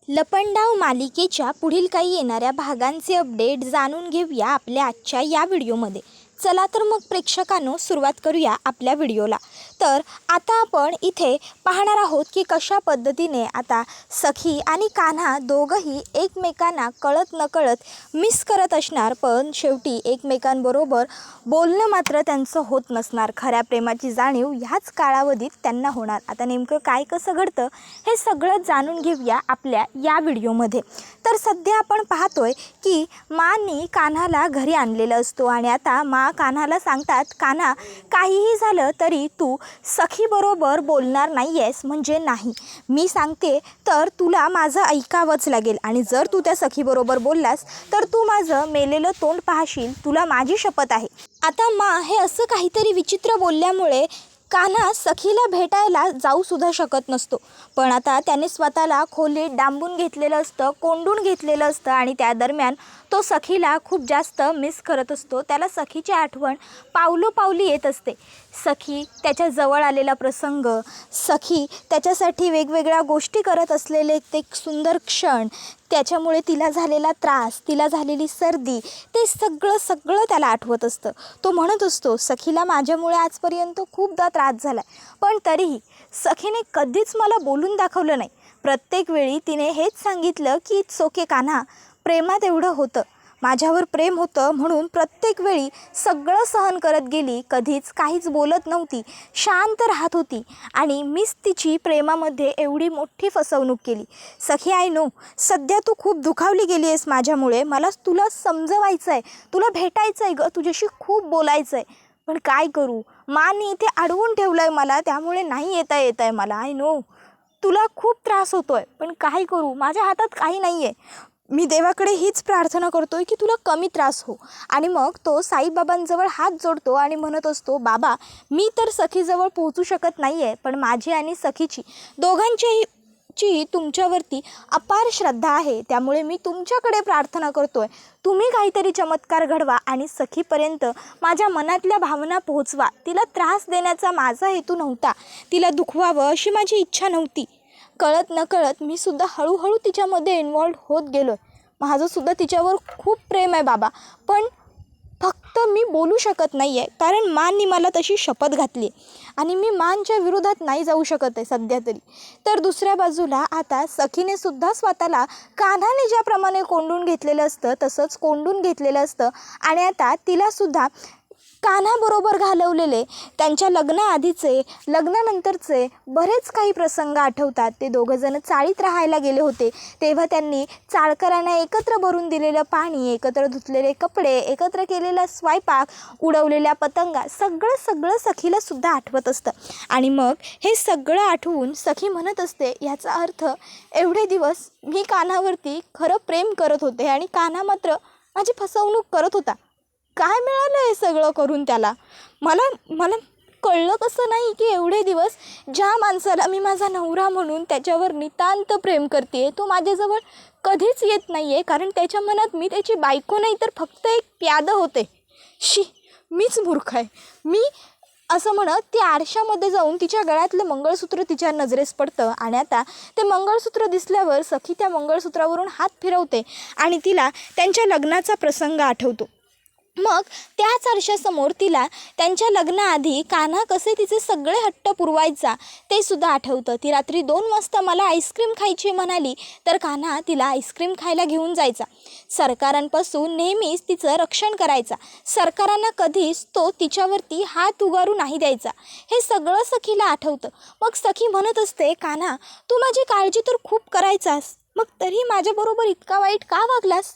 लपंडाव मालिकेच्या पुढील काही येणाऱ्या भागांचे अपडेट जाणून घेऊया आपल्या आजच्या या व्हिडिओमध्ये। चला तर मग प्रेक्षकांनो सुरुवात करूया आपल्या व्हिडिओला। तर आता आपण इथे पाहणार आहोत की कशा पद्धतीने आता सखी आणि कान्हा दोघंही एकमेकांना कळत नकळत मिस करत असणार, पण शेवटी एकमेकांबरोबर बोलणं मात्र त्यांचं होत नसणार। खऱ्या प्रेमाची जाणीव ह्याच कालावधीत त्यांना होणार। आता नेमकं काय कसं घडतं हे सगळं जाणून घेऊया आपल्या या व्हिडिओमध्ये। तर सध्या आपण पाहतोय की मानी कान्हाला घरी आणलेलं असतो आणि आता मा कान्हाला सांगतात, कान्हा काहीही झालं तरी तू सखीबरोबर बोलणार नाही आहेस म्हणजे नाही। मी सांगते तर तुला माझं ऐकावंच लागेल आणि जर तू त्या सखीबरोबर बोललास तर तू माझं मेलेलं तोंड पाहशील, तुला माझी शपथ आहे। आता मा हे असं काहीतरी विचित्र बोलल्यामुळे कान्हा सखीला भेटायला जाऊ सुद्धा शकत नसतो, पण आता त्याने स्वतःला खोलीत डांबून घेतलेलं असतं, कोंडून घेतलेलं असतं आणि त्या दरम्यान तो सखीला खूप जास्त मिस करत असतो। त्याला सखीची आठवण पावलोपावली येत असते। सखी त्याच्या जवळ आलेला प्रसंग, सखी त्याच्यासाठी वेगवेगळ्या गोष्टी करत असलेले ते सुंदर क्षण, त्याच्यामुळे तिला झालेला त्रास, तिला झालेली सर्दी, ते सगळं त्याला आठवत असतं। तो म्हणत असतो, सखीला माझ्यामुळे आजपर्यंत खूपदा त्रास झाला, पण तरीही सखीने कधीच मला बोलून दाखवलं नाही। प्रत्येक वेळी तिने हेच सांगितलं की इट्स ओके कान्हा, प्रेमात एवढं होतं, माझ्यावर प्रेम होतं म्हणून प्रत्येक वेळी सगळं सहन करत गेली, कधीच काहीच बोलत नव्हती, शांत राहत होती आणि मीच तिची प्रेमामध्ये एवढी मोठी फसवणूक केली। सखी आय नो, सध्या तू खूप दुखावली गेली आहेस माझ्यामुळे, मला तुला समजवायचं आहे, तुला भेटायचं आहे गं, तुझ्याशी खूप बोलायचं आहे, पण काय करू, माने इथे अडवून ठेवलं आहे मला, त्यामुळे नाही येत आहे मला। आय नो तुला खूप त्रास होतोय, पण काय करू, माझ्या हातात काही नाही आहे। मी देवाकडे हीच प्रार्थना करतोय की तुला कमी त्रास हो। आणि मग तो साईबाबांजवळ हात जोडतो आणि म्हणत असतो, बाबा मी तर सखीजवळ पोहोचू शकत नाही आहे, पण माझी आणि सखीची दोघांचीही तुमच्यावरती अपार श्रद्धा आहे, त्यामुळे मी तुमच्याकडे प्रार्थना करतोय, तुम्ही काहीतरी चमत्कार घडवा आणि सखीपर्यंत माझ्या मनातल्या भावना पोहोचवा। तिला त्रास देण्याचा माझा हेतू नव्हता, तिला दुखवावं अशी माझी इच्छा नव्हती। कळत नकळत मी सुद्धा हळूहळू तिच्यामध्ये इन्वॉल्व होत गेलो आहे। माझंसुद्धा तिच्यावर खूप प्रेम आहे बाबा, पण फक्त मी बोलू शकत नाही आहे, कारण माननी मला तशी शपथ घातली आहे आणि मी मानच्या विरोधात नाही जाऊ शकत आहे सध्या तरी। तर दुसऱ्या बाजूला आता सखीने सुद्धा स्वतःला कान्हाने ज्याप्रमाणे कोंडून घेतलेलं असतं तसंच कोंडून घेतलेलं असतं आणि आता तिलासुद्धा कान्हाबरोबर घालवलेले त्यांच्या लग्नाआधीचे, लग्नानंतरचे बरेच काही प्रसंग आठवतात। ते दोघंजण चाळीत राहायला गेले होते, तेव्हा त्यांनी चाळकरांना एकत्र भरून दिलेलं पाणी, एकत्र धुतलेले कपडे, एकत्र केलेला स्वयंपाक, उडवलेल्या पतंगा, सगळं सखीला सुद्धा आठवत असतं। आणि मग हे सगळं आठवून सखी म्हणत असते, याचा अर्थ एवढे दिवस मी कान्हावरती खरं प्रेम करत होते आणि कान्हा मात्र माझी फसवणूक करत होता। काय मिळालं हे सगळं करून त्याला? मला कळलं कसं नाही की एवढे दिवस ज्या माणसाला मी माझा नवरा म्हणून त्याच्यावर नितांत प्रेम करते, तो माझ्याजवळ कधीच येत नाही आहे, कारण त्याच्या मनात मी त्याची बायको नाही तर फक्त एक प्यादं होते। मीच मूर्ख आहे। मी असं म्हणत ती आरशामध्ये जाऊन तिच्या गळ्यातलं मंगळसूत्र तिच्या नजरेस पडतं आणि आता ते मंगळसूत्र दिसल्यावर सखी त्या मंगळसूत्रावरून हात फिरवते आणि तिला त्यांच्या लग्नाचा प्रसंग आठवतो। मग त्याच आरशासमोर तिला त्यांच्या लग्नाआधी कान्हा कसे तिचे सगळे हट्ट पुरवायचा ते सुद्धा आठवतं। ती रात्री 2 वाजता मला आईस्क्रीम खायची म्हणाली तर कान्हा तिला आईस्क्रीम खायला घेऊन जायचा। सरकारांपासून नेहमीच तिचं रक्षण करायचा, सरकारांना कधीच तो तिच्यावरती हात उगारू नाही द्यायचा। हे सगळं सखीला आठवतं। मग सखी म्हणत असते, कान्हा तू माझी काळजी तर खूप करायचास, मग तरी माझ्याबरोबर इतका वाईट का वागलास?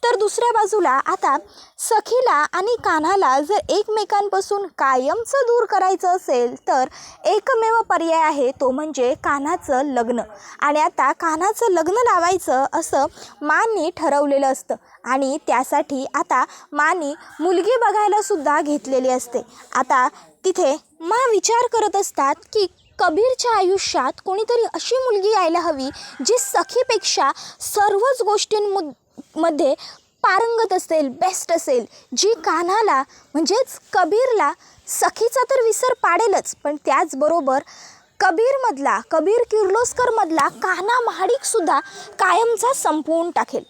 तर दुसऱ्या बाजूला आता सखीला आणि कान्हाला जर एकमेकांपासून कायमचं दूर करायचं असेल तर एकमेव पर्याय आहे, तो म्हणजे कान्हाचं लग्न। आणि आता कान्हाचं लग्न लावायचं असं मानी ठरवलेलं असतं आणि त्यासाठी आता मानी मुलगी बघायला सुद्धा घेतलेली असते। आता तिथे विचार करत असतात की कबीरच्या आयुष्यात कोणीतरी अशी मुलगी यायला हवी जी सखीपेक्षा सर्वच गोष्टींमध्ये पारंगत असेल, बेस्ट असेल, जी कान्हाला म्हणजेच कबीरला सखीचा तर विसर पाडेलच, पण त्याचबरोबर कबीर किर्लोस्करमधला कान्हा महाडिकसुद्धा कायमचा संपवून टाकेल.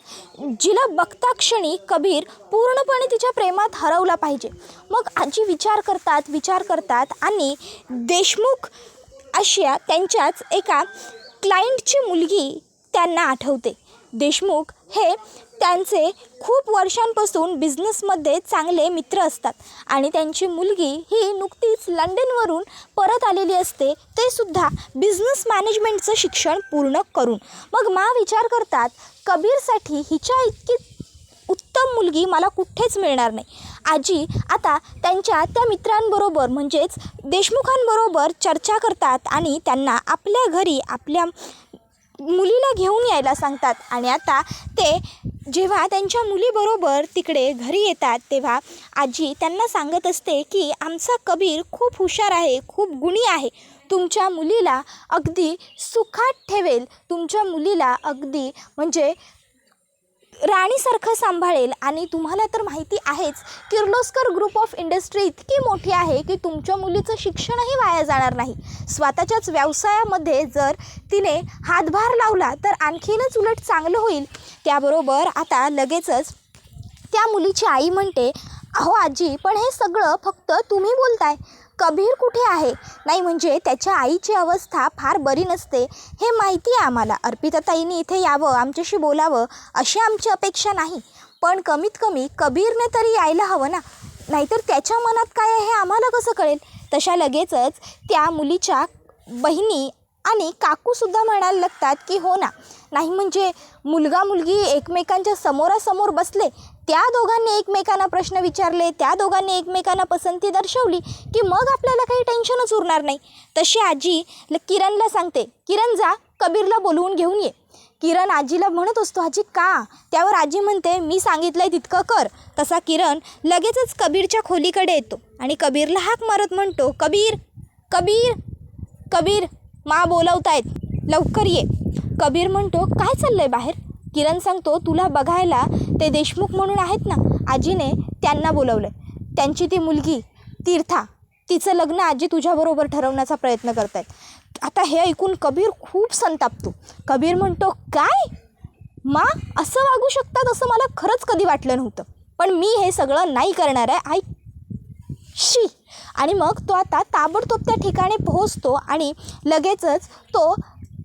जिला बघता क्षणी कबीर पूर्णपणे तिच्या प्रेमात हरवला पाहिजे. मग आजी विचार करतात आणि देशमुख अशा त्यांच्याच एका क्लायंटची मुलगी त्यांना आठवते. देशमुख हे त्यांचे खूप वर्षांपासून बिझनेसमध्ये चांगले मित्र असतात आणि त्यांची मुलगी ही नुकतीच लंडनवरून परत आलेली असते, ते सुद्धा बिझनेस मॅनेजमेंटचं शिक्षण पूर्ण करून. मग विचार करतात, कबीरसाठी हिच्या इतकी उत्तम मुलगी मला कुठेच मिळणार नाही. आजी आता त्यांच्या त्या मित्रांबरोबर म्हणजेच देशमुखांबरोबर चर्चा करतात आणि त्यांना आपल्या घरी आपल्या मुलीला घेऊन यायला सांगतात. आणि आता ते जेव्हा त्यांच्या मुलीबरोबर तिकडे घरी येतात तेव्हा आजी त्यांना सांगत असते की आमचा कबीर खूप हुशार आहे, खूप गुणी आहे, तुमच्या मुलीला अगदी सुखात ठेवेल, तुमच्या मुलीला अगदी म्हणजे राणीसारखं सांभाळेल. आणि तुम्हाला तर माहिती आहेच, किर्लोस्कर ग्रुप ऑफ इंडस्ट्री इतकी मोठी आहे की तुमच्या मुलीचं शिक्षणही वाया जाणार नाही. स्वतःच्याच व्यवसायामध्ये जर तिने हातभार लावला तर आणखीनच उलट चांगलं होईल. त्याबरोबर आता लगेचच त्या मुलीची आई म्हणते, अहो आजी, पण हे सगळं फक्त तुम्ही बोलताय, कबीर कुठे आहे? नाही म्हणजे त्याच्या आईची अवस्था फार बरी नसते, हे माहिती आहे आम्हाला. अर्पिताताईंनी इथे यावं, आमच्याशी बोलावं अशी आमची अपेक्षा नाही, पण कमीत कमी कबीरने तरी यायला हवं ना, नाहीतर त्याच्या मनात काय आहे हे आम्हाला कसं कळेल? तशा लगेचच त्या मुलीच्या बहिणी आणि काकूसुद्धा म्हणायला लागतात की हो ना, नाही म्हणजे मुलगा मुलगी एकमेकांच्या समोरासमोर बसले, त्या दोघांनी एकमेकांना प्रश्न विचारले, त्या दोघांनी एकमेकांना पसंती दर्शवली की मग आपल्याला काही टेन्शनच उरणार नाही. तशी आजी किरणला सांगते, किरण जा कबीरला बोलवून घेऊन ये. किरण आजीला म्हणत असतो, आजी का? त्यावर आजी म्हणते, मी सांगितलंय तितकं कर. तसा किरण लगेचच कबीरच्या खोलीकडे येतो आणि कबीरला हाक मारत म्हणतो, कबीर कबीर कबीर, मा बोलवतायत, लवकर ये. कबीर म्हणतो, काय चाललंय बाहेर? किरण सांगतो, तुला बघायला ते देशमुख म्हणून आहेत ना, आजीने त्यांना बोलवलं आहे. त्यांची ती मुलगी तीर्था, तिचं लग्न आजी तुझ्याबरोबर ठरवण्याचा प्रयत्न करत आहेत. आता हे ऐकून कबीर खूप संतापतो. कबीर म्हणतो, काय मा असं वागू शकतात असं मला खरंच कधी वाटलं नव्हतं, पण मी हे सगळं नाही करणार आहे. शी. आणि मग तो आता ताबडतोब त्या ठिकाणी पोहोचतो आणि लगेचच तो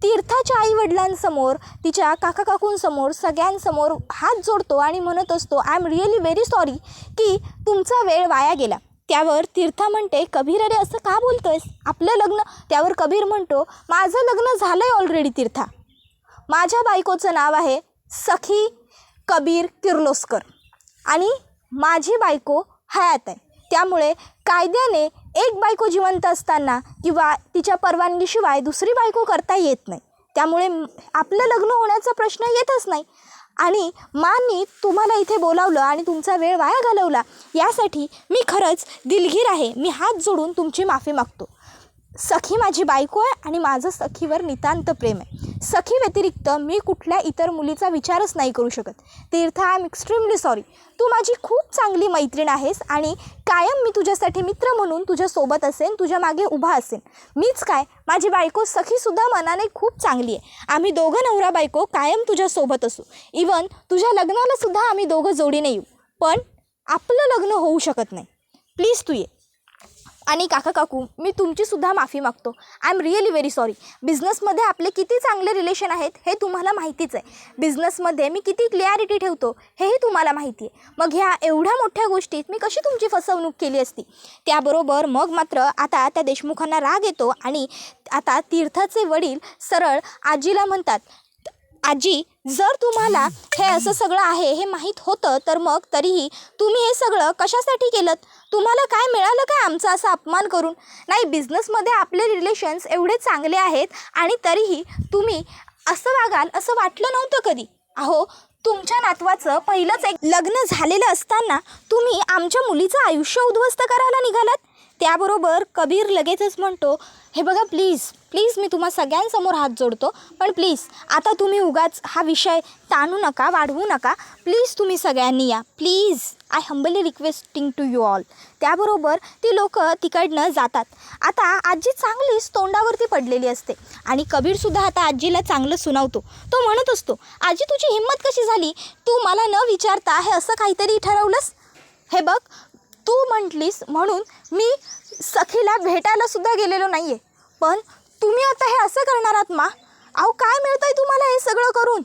तीर्थाच्या आईवडिलांसमोर, तिच्या काकाकाकूंसमोर, सगळ्यांसमोर हात जोडतो आणि म्हणत असतो, I am really very sorry की तुमचा वेळ वाया गेला. त्यावर तीर्था म्हणते, कबीर अरे असं का बोलतोयस, आपलं लग्न? त्यावर कबीर म्हणतो, माझं लग्न झालं आहे ऑलरेडी तीर्था, माझ्या बायकोचं नाव आहे सखी कबीर किर्लोस्कर आणि माझी बायको हयात आहे. त्यामुळे कायद्याने एक बायको जिवंत असताना किंवा तिच्या परवानगीशिवाय दुसरी बायको करता येत नाही. त्यामुळे आपलं लग्न होण्याचा प्रश्न येतच नाही. आणि मांनी तुम्हाला इथे बोलावलं आणि तुमचा वेळ वाया घालवला यासाठी मी खरंच दिलगीर आहे. मी हात जोडून तुमची माफी मागतो. सखी माझी बायको आहे आणि माझं सखीवर नितांत प्रेम आहे. सखी व्यतिरिक्त मी कुठल्या इतर मुलीचा विचारच नाही करू शकत. Tirtha, I am extremely sorry. तू माझी खूप चांगली मैत्रीण आहेस आणि कायम मी तुझ्यासाठी मित्र म्हणून तुझ्यासोबत असेन, तुझ्या मागे उभा असेन. मीच काय, माझी बायको सखीसुद्धा मनाने खूप चांगली आहे. आम्ही दोघं नवरा बायको कायम तुझ्यासोबत असू. इवन तुझ्या लग्नालासुद्धा आम्ही दोघं जोडीने येऊ. पण आपलं लग्न होऊ शकत नाही. प्लीज तू ये. आणि काका काकू, मी तुमचीसुद्धा माफी मागतो. I am really very sorry. बिझनेसमध्ये आपले किती चांगले रिलेशन आहेत हे तुम्हाला माहितीच आहे. बिझनेसमध्ये मी किती क्लिअरिटी ठेवतो हेही तुम्हाला माहिती आहे. मग ह्या एवढ्या मोठ्या गोष्टीत मी कशी तुमची फसवणूक केली असती? त्याबरोबर मग मात्र आता त्या देशमुखांना राग येतो आणि आता तीर्थाचे वडील सरळ आजीला म्हणतात, आजी जर तुम्हाला हे असं सगळं आहे हे माहीत होतं तर मग तरीही तुम्ही हे सगळं कशासाठी केलं? तुम्हाला काय मिळालं काय आमचा असा अपमान करून? नाही, बिझनेसमध्ये आपले रिलेशन्स एवढे चांगले आहेत आणि तरीही तुम्ही असं वागाल असं वाटलं नव्हतं कधी. अहो, तुमच्या नातवाचं पहिलंच एक लग्न झालेलं असताना तुम्ही आमच्या मुलीचं आयुष्य उद्ध्वस्त करायला निघालात. त्याबरोबर कबीर लगेचच म्हणतो, हे बघा प्लीज मी तुम्हा सगळ्यांसमोर हात जोडतो, पण प्लीज आता तुम्ही उगाच हा विषय ताणू नका, वाढवू नका. प्लीज तुम्ही सगळ्यांनी या, please. I humbly requesting to you all. त्याबरोबर ती लोक तिकडनं जातात. आता आजी चांगलीच तोंडावरती पडलेली असते आणि कबीरसुद्धा आता आजीला चांगलं सुनावतो. तो म्हणत असतो, आजी तुझी हिंमत कशी झाली, तू मला न विचारता हे असं काहीतरी ठरवलंस. हे बघ, तू म्हटलीस म्हणून मी सखीला भेटायला सुद्धा गेलेलो नाही आहे, पण तुम्ही आता हे असं करणार आहात मा? अहो काय मिळतं आहे तुम्हाला हे सगळं करून?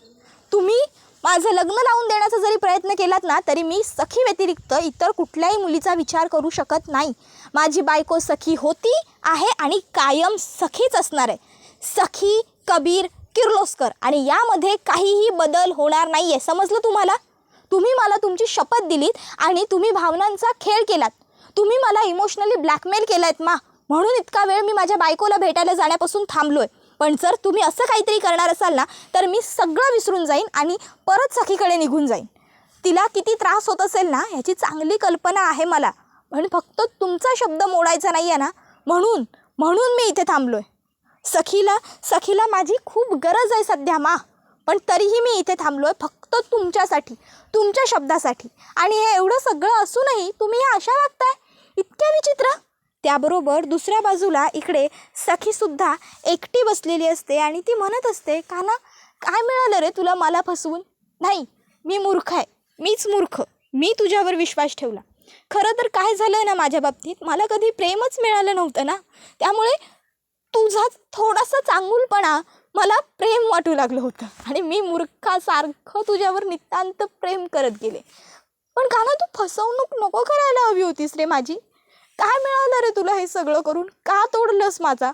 तुम्ही माझं लग्न लावून देण्याचा जरी प्रयत्न केलात ना, तरी मी सखी व्यतिरिक्त इतर कुठल्याही मुलीचा विचार करू शकत नाही. माझी बायको सखी होती, आहे आणि कायम सखीच असणार आहे. सखी कबीर किर्लोस्कर, आणि यामध्ये काहीही बदल होणार नाही आहे. समजलं तुम्हाला? तुम्ही मला तुमची शपथ दिलीत आणि तुम्ही भावनांचा खेळ केलात. तुम्ही मला इमोशनली ब्लॅकमेल केलं आहेत मा, म्हणून इतका वेळ मी माझ्या बायकोला भेटायला जाण्यापासून थांबलो आहे. पण जर तुम्ही असं काहीतरी करणार असाल ना, तर मी सगळं विसरून जाईन आणि परत सखीकडे निघून जाईन. तिला किती त्रास होत असेल ना, याची चांगली कल्पना आहे मला. पण फक्त तुमचा शब्द मोडायचा नाही आहे ना, म्हणून मी इथे थांबलो आहे. सखीला माझी खूप गरज आहे सध्या मा, पण तरीही मी इथे थांबलो आहे फक्त तुमच्यासाठी, तुमच्या शब्दासाठी. आणि हे एवढं सगळं असूनही तुम्ही या अशा वागताय, इतक्या विचित्र. त्याबरोबर दुसऱ्या बाजूला इकडे सखीसुद्धा एकटी बसलेली असते आणि ती म्हणत असते, काना काय मिळालं रे तुला मला फसवून? नाही, मी मूर्ख आहे, मीच मूर्ख. मी तुझ्यावर विश्वास ठेवला. खरं तर काय झालं ना, माझ्या बाबतीत मला कधी प्रेमच मिळालं नव्हतं ना, त्यामुळे तुझा थोडासा चांगुलपणा मला प्रेम वाटू लागलं होतं आणि मी मूर्खासारखं तुझ्यावर नितांत प्रेम करत गेले. पण काना तू फसवणूक नको करायला हवी होतीस रे माझी. काय मिळालं रे तुला हे सगळं करून? का तोडलंस माझा?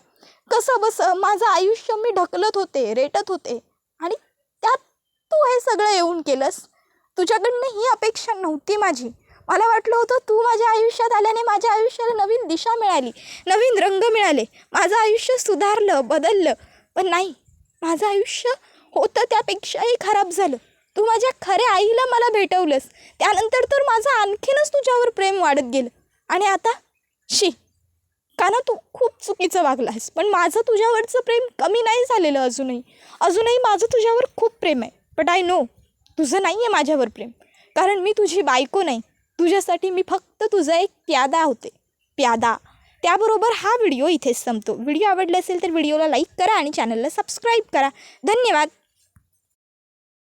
कसं बसं माझं आयुष्य मी ढकलत होते, रेटत होते, आणि त्यात तू हे सगळं येऊन केलंस. तुझ्याकडनं ही अपेक्षा नव्हती माझी. मला वाटलं होतं तू माझ्या आयुष्यात आल्याने माझ्या आयुष्याला नवीन दिशा मिळाली, नवीन रंग मिळाले, माझं आयुष्य सुधारलं, बदललं. पण नाही, माझं आयुष्य होतं त्यापेक्षाही खराब झालं. तू माझ्या खऱ्या आईला मला भेटवलंस, त्यानंतर तर माझं आणखीनच तुझ्यावर प्रेम वाढत गेलं. आणि आता काना तू खूप चुकीचं वागलास, पण माझं तुझ्यावरचं प्रेम कमी नाही झालेलं. अजूनही माझं तुझ्यावर खूप प्रेम आहे. बट आय नो तुझं नाही आहे माझ्यावर प्रेम, कारण मी तुझी बायको नाही. तुझ्यासाठी मी फक्त तुझा एक प्यादा होते, प्यादा. त्याबरोबर हा व्हिडिओ इथेच संपतो. व्हिडिओ आवडला असेल तर व्हिडिओला लाईक करा आणि चॅनलला सबस्क्राईब करा. धन्यवाद.